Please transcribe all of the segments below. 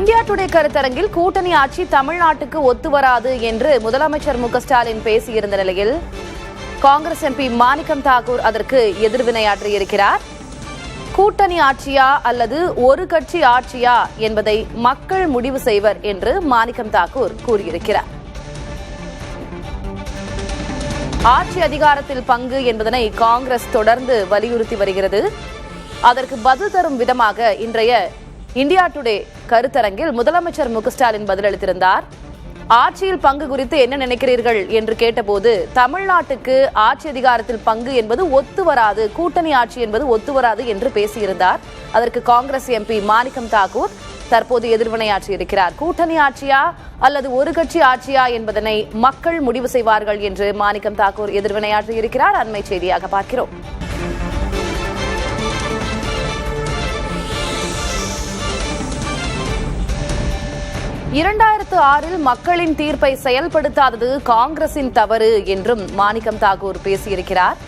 India today கருத்தரங்கில் கூட்டணி ஆட்சி தமிழ்நாட்டுக்கு ஒத்துவராது என்று முதலமைச்சர் மு.க.ஸ்டாலின் பேசியிருந்த நிலையில் காங்கிரஸ் எம்பி மாணிக்கம் தாக்கூர் அதற்கு எதிர்வினையாற்றியிருக்கிறார். கூட்டணி ஆட்சியா அல்லது ஒரு கட்சி ஆட்சியா என்பதை மக்கள் முடிவு செய்வர் என்று மாணிக்கம் தாக்கூர் கூறியிருக்கிறார். ஆட்சி அதிகாரத்தில் பங்கு என்பதனை காங்கிரஸ் தொடர்ந்து வலியுறுத்தி வருகிறது. அதற்கு பதில் தரும் விதமாக இன்றைய இந்தியா டுடே கருத்தரங்கில் முதலமைச்சர் மு.க.ஸ்டாலின் பதிலளித்திருந்தார். ஆட்சியில் பங்கு குறித்து என்ன நினைக்கிறீர்கள் என்று கேட்டபோது தமிழ்நாட்டுக்கு ஆட்சி அதிகாரத்தில் பங்கு என்பது ஒத்துவராது, கூட்டணி ஆட்சி என்பது ஒத்துவராது என்று பேசியிருந்தார். அதற்கு காங்கிரஸ் எம்பி மாணிக்கம் தாக்கூர் தற்போது எதிர்வினையாற்றியிருக்கிறார். கூட்டணி ஆட்சியா அல்லது ஒரு கட்சி ஆட்சியா என்பதனை மக்கள் முடிவு செய்வார்கள் என்று மாணிக்கம் தாக்கூர் எதிர்வினையாற்றியிருக்கிறார். அண்மை செய்தியாக பார்க்கிறோம். 2006 மக்களின் தீர்ப்பை செயல்படுத்தாதது காங்கிரசின் தவறு என்றும் மாணிக்கம் தாக்கூர் பேசியிருக்கிறார்.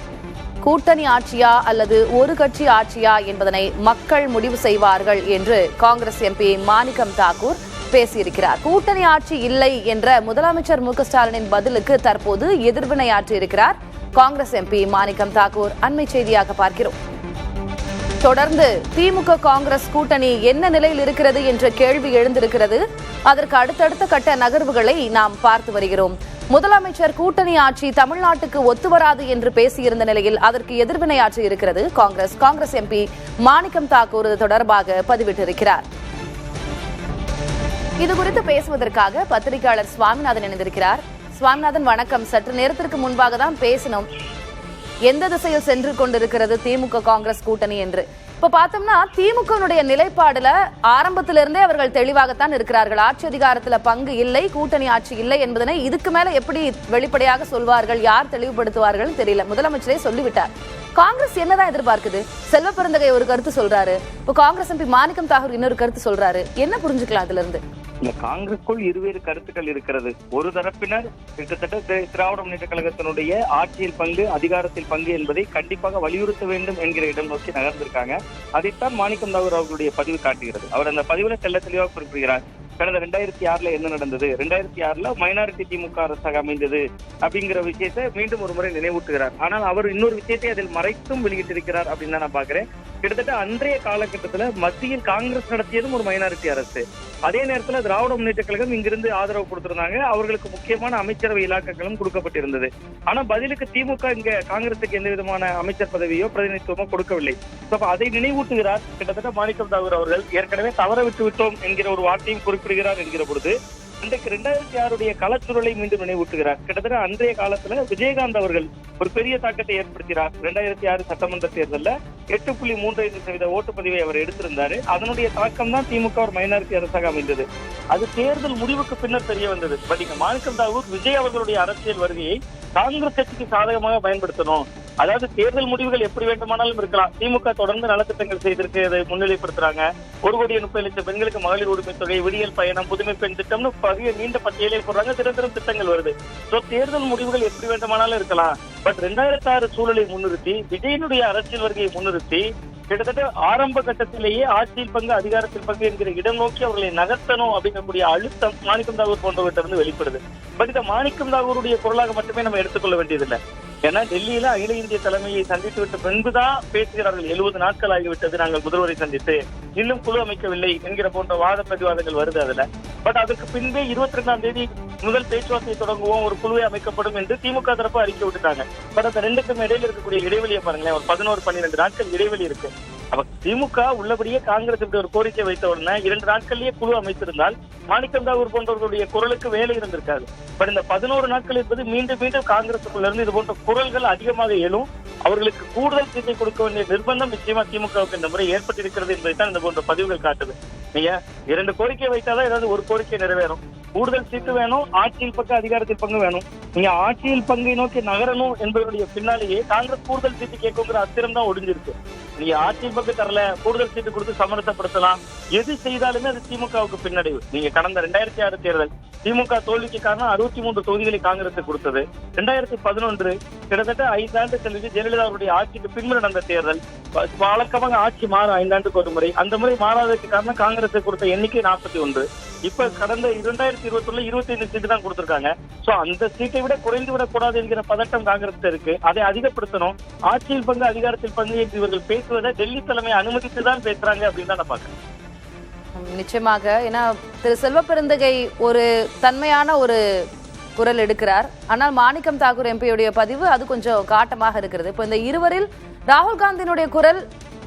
கூட்டணி ஆட்சியா அல்லது ஒரு கட்சி ஆட்சியா என்பதனை மக்கள் முடிவு செய்வார்கள் என்று காங்கிரஸ் எம்பி மாணிக்கம் தாக்கூர் பேசியிருக்கிறார். கூட்டணி ஆட்சி இல்லை என்ற முதலமைச்சர் மு.க.ஸ்டாலினின் பதிலுக்கு தற்போது எதிர்வினையாற்றியிருக்கிறார் காங்கிரஸ் எம்பி மாணிக்கம் தாக்கூர். அண்மை செய்தியாக பார்க்கிறோம். தொடர்ந்து திமுக காங்கிரஸ் கூட்டணி என்ன நிலையில் இருக்கிறது என்ற கேள்வி எழுந்திருக்கிறது. அதற்கு அடுத்தடுத்த கட்ட நகர்வுகளை நாம் பார்த்து வருகிறோம். முதலமைச்சர் கூட்டணி ஆட்சி தமிழ்நாட்டுக்கு ஒத்துவராது என்று பேசியிருந்த நிலையில் அதற்கு எதிர்வினையாற்றி இருக்கிறது காங்கிரஸ் எம்பி மாணிக்கம் தாக்கூர் தொடர்பாக பதிவிட்டிருக்கிறார். இதுகுறித்து பேசுவதற்காக பத்திரிகையாளர் சுவாமிநாதன் இணைந்திருக்கிறார். சுவாமிநாதன் வணக்கம். சற்று நேரத்திற்கு முன்பாக தான் பேசினோம் எந்த திசையில் சென்று கொண்டிருக்கிறது திமுக காங்கிரஸ் கூட்டணி என்று. இப்ப பார்த்தோம்னா திமுகவுடைய நிலைப்பாடுல ஆரம்பத்திலிருந்தே அவர்கள் தெளிவாகத்தான் இருக்கிறார்கள். ஆட்சி அதிகாரத்துல பங்கு இல்லை, கூட்டணி ஆட்சி இல்லை என்பதனை இதுக்கு மேல எப்படி வெளிப்படையாக சொல்வார்கள், யார் தெளிவுபடுத்துவார்கள் தெரியல. முதலமைச்சரே சொல்லிவிட்டார். காங்கிரஸ் என்னதான் எதிர்பார்க்குது? செல்வ பெருந்தகை ஒரு கருத்து சொல்றாரு, இப்போ காங்கிரஸ் எம்பி மாணிக்கம் தாக்கூர் இன்னொரு கருத்து சொல்றாரு. என்ன புரிஞ்சுக்கலாம் இதுல இருந்து? இந்த காங்கிரஸ்குள் இருவேறு கருத்துக்கள் இருக்கிறது. ஒரு தரப்பினர் கிட்டத்தட்ட திராவிட முன்னேற்ற கழகத்தினுடைய ஆட்சியில் பங்கு, அதிகாரத்தில் பங்கு என்பதை கண்டிப்பாக வலியுறுத்த வேண்டும் என்கிற இடம் நோக்கி நகர்ந்திருக்காங்க. அதைத்தான் மாணிக்கம் தாக்கூர் அவர்களுடைய பதிவு காட்டுகிறது. அவர் அந்த பதிவுல தெள்ள தெளிவாக குறிப்பிடுகிறார். கடந்த 2006 என்ன நடந்தது, 2006 மைனாரிட்டி திமுக அரசாக அமைந்தது அப்படிங்கிற விஷயத்தை மீண்டும் ஒரு முறை நினைவூட்டுகிறார். ஆனால் அவர் இன்னொரு விஷயத்தை அதில் மறைத்தும் வெளியிட்டிருக்கிறார் அப்படின்னு நான் பாக்குறேன். கிட்டத்தட்ட அன்றைய காலகட்டத்துல மத்தியில் காங்கிரஸ் நடத்தியதும் ஒரு மைனாரிட்டி அரசு. அதே நேரத்துல திராவிட முன்னேற்ற கழகம் இங்கிருந்து ஆதரவு கொடுத்திருந்தாங்க. அவர்களுக்கு முக்கியமான அமைச்சரவை இலாக்காக்களும் கொடுக்கப்பட்டிருந்தது. ஆனா பதிலுக்கு திமுக இங்க காங்கிரசுக்கு எந்த விதமான அமைச்சர் பதவியோ பிரதிநிதித்துவமோ கொடுக்கவில்லை. அதை நினைவூட்டுகிறார் கிட்டத்தட்ட மாணிக்கம் தாக்கூர் அவர்கள். ஏற்கனவே தவற விட்டு விட்டோம் என்கிற ஒரு வார்த்தையும் குறிப்பிடுகிறார் என்கிற பொழுது இன்றைக்கு 2006 களச்சூழலை மீண்டும் நினைவூட்டுகிறார். கிட்டத்தட்ட அன்றைய காலத்துல விஜயகாந்த் அவர்கள் ஒரு பெரிய தாக்கத்தை ஏற்படுத்தினார். 2006 சட்டமன்ற தேர்தலில் 8.35% ஓட்டுப்பதிவை அவர் எடுத்திருந்தாரு. அதனுடைய தாக்கம் தான் திமுக ஒரு மைனாரிட்டி அரசாக அமைந்தது. அது தேர்தல் முடிவுக்கு பின்னர் தெரிய வந்தது. பட் இங்க மாணிக்கம் தாக்கூர் விஜய் அவர்களுடைய அரசியல் வருகையை காங்கிரஸ் கட்சிக்கு சாதகமாக பயன்படுத்தணும். அதாவது தேர்தல் முடிவுகள் எப்படி வேண்டுமானாலும் இருக்கலாம். திமுக தொடர்ந்து நலத்திட்டங்கள் செய்திருக்கு, அதை முன்னிலைப்படுத்துறாங்க. 1,30,00,000 பெண்களுக்கு மகளிர் உரிமை தொகை, விடியல் பயணம், புதுமை பெண் திட்டம்னு பகிய நீண்ட பட்டியலே போடுறாங்க. தினம் திட்டங்கள் வருது. தேர்தல் முடிவுகள் எப்படி வேண்டுமானாலும் இருக்கலாம். பட் 2006 சூழலை முன்னிறுத்தி, விஜயனுடைய அரசியல் வருகையை முன்னிறுத்தி கிட்டத்தட்ட ஆரம்ப கட்டத்திலேயே ஆட்சியில் பங்கு, அதிகாரத்தில் பங்கு என்கிற இடம் நோக்கி அவர்களை நகர்த்தணும் அப்படிங்கக்கூடிய அழுத்தம் மாணிக்கம் தாக்கூர் போன்றவற்றிலிருந்து வெளிப்படுது. பட் இந்த மாணிக்கம் தாக்கூருடைய குரலாக மட்டுமே நம்ம எடுத்துக்கொள்ள வேண்டியதில்லை. ஏன்னா டெல்லியில அகில இந்திய தலைமையை சந்தித்து விட்ட பின்புதான் பேசுகிறார்கள். 70 நாட்கள் ஆகிவிட்டது நாங்கள் முதல்வரை சந்தித்து, இன்னும் குழு அமைக்கவில்லை என்கிற போன்ற வாத பிரதிவாதங்கள் வருது அதுல. பட் அதுக்கு பின்பே 22ஆம் தேதி முதல் பேச்சுவார்த்தை தொடங்குவோம், ஒரு குழுவை அமைக்கப்படும் என்று திமுக தரப்பு அறிக்கை விட்டுட்டாங்க. பட் அந்த ரெண்டுக்கும் இடையில இருக்கக்கூடிய இடைவெளியை பாருங்களேன், ஒரு 11-12 நாட்கள் இடைவெளி இருக்கு. அப்ப திமுக உள்ளபடியே காங்கிரஸ் இப்படி ஒரு கோரிக்கை வைத்த உடனே 2 நாட்கள்லயே குழு அமைத்திருந்தால் மாணிக்கம் தாக்கூர் போன்றவர்களுடைய குரலுக்கு வேலை இருந்திருக்காது. பட் இந்த 11 நாட்கள் என்பது மீண்டும் மீண்டும் காங்கிரசுக்குள்ள இருந்து இது போன்ற குரல்கள் அதிகமாக எழும். அவர்களுக்கு கூடுதல் சீட்டை கொடுக்க வேண்டிய நிர்பந்தம் நிச்சயமா திமுகவுக்கு இந்த முறை ஏற்பட்டிருக்கிறது என்பதைத்தான் இந்த போன்ற பதிவுகள் காட்டுது. நீங்க 2 கோரிக்கை வைத்தாதான் ஏதாவது ஒரு கோரிக்கை நிறைவேறும். கூடுதல் சீட்டு வேணும், ஆட்சியில் பங்கு, அதிகாரத்தில் பங்கு வேணும். நீங்க ஆட்சியில் பங்கை நோக்கி நகரணும் என்பதனுடைய பின்னாலேயே காங்கிரஸ் கூடுதல் சீட்டு கேட்குங்கிற அத்திரம் தான் ஒடிஞ்சிருக்கு. நீ ஆட்சியில் பங்கு தரல, கூடுதல் சீட்டு கொடுத்து சமரசப்படுத்தலாம். எது செய்தாலுமே அது திமுகவுக்கு பின்னடைவு. நீங்க கடந்த 2006 தேர்தல் திமுக தோல்விக்கு காரணம் 63 தொகுதிகளை காங்கிரஸ் கொடுத்தது. 2011 கிட்டத்தட்ட 5 ஆண்டு கழித்து ஜெயலலிதாவுடைய ஆட்சிக்கு பின்பு நடந்த தேர்தல். வழக்கமாக ஆட்சி மாறும் 5 ஆண்டுக்கு ஒரு முறை. அந்த முறை மாறாததுக்கு காரணம் காங்கிரஸ் கொடுத்த எண்ணிக்கை 41. இப்ப கடந்த 2021 25 சீட்டு தான் கொடுத்திருக்காங்க. சோ அந்த சீட்டை விட குறைந்து விடக் கூடாது என்கிற பதட்டம் காங்கிரஸ் இருக்கு. அதை அதிகப்படுத்தணும். ஆட்சியில் பங்கு அதிகாரத்தில் பங்கு என்று இவர்கள் பேசுவதை டெல்லி தலைமை அனுமதித்துதான் பேசுறாங்க அப்படின்னு தான் நான் பாக்குறேன். நிச்சயமாக. ஏன்னா திரு செல்வ பெருந்தகை ஒரு தன்மையான ஒரு குரல் எடுக்கிறார். ஆனால் மாணிக்கம் தாக்கூர் எம்பியுடைய பதிவு அது கொஞ்சம் காட்டமாக இருக்கிறது. இப்போ இந்த இருவரில் ராகுல் காந்தியினுடைய குரல்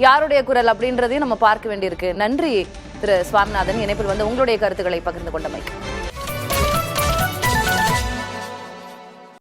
யாருடைய குரல் அப்படின்றதையும் நம்ம பார்க்க வேண்டியிருக்கு. நன்றி திரு சுவாமிநாதன், இணைப்பில் வந்து உங்களுடைய கருத்துக்களை பகிர்ந்து கொண்டமைக்கு.